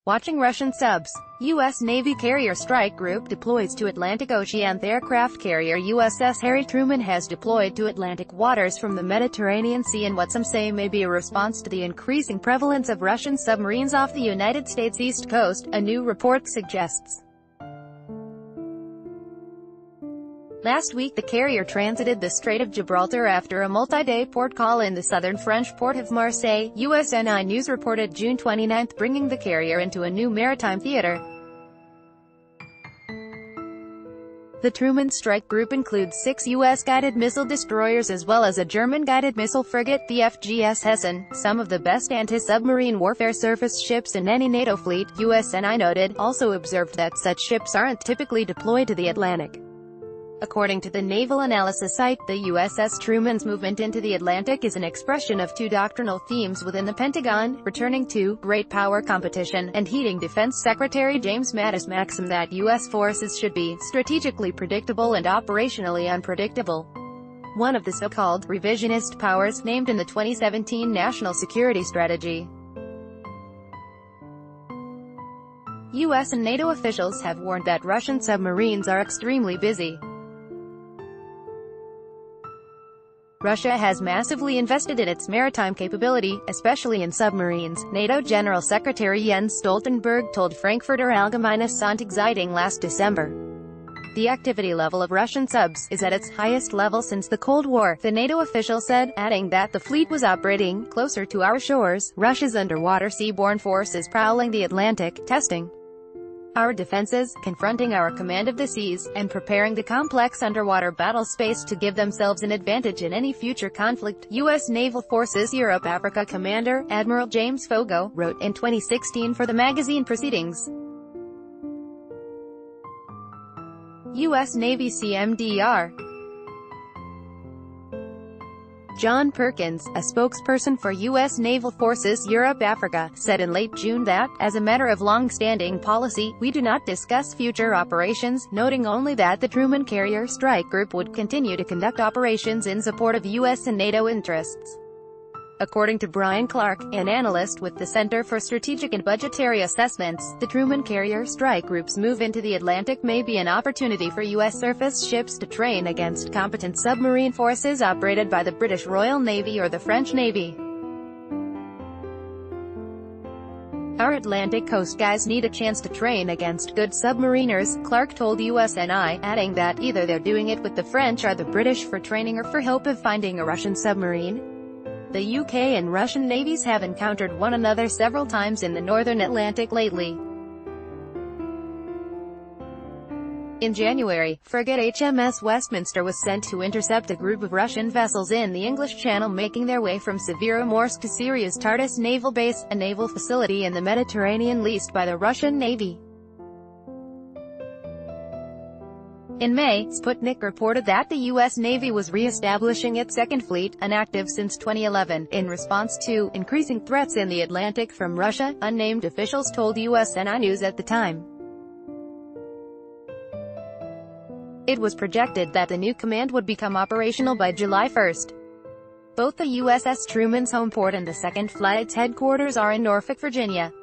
Watching Russian subs. U.S. Navy carrier strike group deploys to Atlantic Ocean. The aircraft carrier USS Harry Truman has deployed to Atlantic waters from the Mediterranean Sea in what some say may be a response to the increasing prevalence of Russian submarines off the United States East Coast, a new report suggests. Last week the carrier transited the Strait of Gibraltar after a multi-day port call in the southern French port of Marseille, USNI News reported June 29, bringing the carrier into a new maritime theater. The Truman Strike Group includes 6 U.S. guided missile destroyers as well as a German guided missile frigate, the FGS Hessen, some of the best anti-submarine warfare surface ships in any NATO fleet, USNI noted, also observed that such ships aren't typically deployed to the Atlantic. According to the naval analysis site, the USS Truman's movement into the Atlantic is an expression of 2 doctrinal themes within the Pentagon, returning to great power competition, and heeding Defense Secretary James Mattis' maxim that U.S. forces should be strategically predictable and operationally unpredictable. One of the so-called revisionist powers, named in the 2017 National Security Strategy. U.S. and NATO officials have warned that Russian submarines are extremely busy. Russia has massively invested in its maritime capability, especially in submarines, NATO General Secretary Jens Stoltenberg told Frankfurter Allgemeine Zeitung last December. The activity level of Russian subs is at its highest level since the Cold War, the NATO official said, adding that the fleet was operating closer to our shores. Russia's underwater seaborne force is prowling the Atlantic, testing our defenses, confronting our command of the seas, and preparing the complex underwater battle space to give themselves an advantage in any future conflict, U.S. Naval Forces Europe-Africa Commander, Admiral James Fogo, wrote in 2016 for the magazine Proceedings. U.S. Navy CMDR John Perkins, a spokesperson for U.S. Naval Forces Europe-Africa, said in late June that, as a matter of long-standing policy, we do not discuss future operations, noting only that the Truman Carrier Strike Group would continue to conduct operations in support of U.S. and NATO interests. According to Brian Clark, an analyst with the Center for Strategic and Budgetary Assessments, the Truman Carrier Strike Group's move into the Atlantic may be an opportunity for U.S. surface ships to train against competent submarine forces operated by the British Royal Navy or the French Navy. Our Atlantic coast guys need a chance to train against good submariners, Clark told USNI, adding that either they're doing it with the French or the British for training or for hope of finding a Russian submarine. The UK and Russian navies have encountered one another several times in the northern Atlantic lately. In January, frigate HMS Westminster was sent to intercept a group of Russian vessels in the English Channel making their way from Severomorsk to Syria's Tartus naval base, a naval facility in the Mediterranean leased by the Russian Navy. In May, Sputnik reported that the U.S. Navy was re-establishing its Second Fleet, inactive since 2011, in response to increasing threats in the Atlantic from Russia, unnamed officials told USNI News at the time. It was projected that the new command would become operational by July 1. Both the USS Truman's home port and the Second Fleet's headquarters are in Norfolk, Virginia.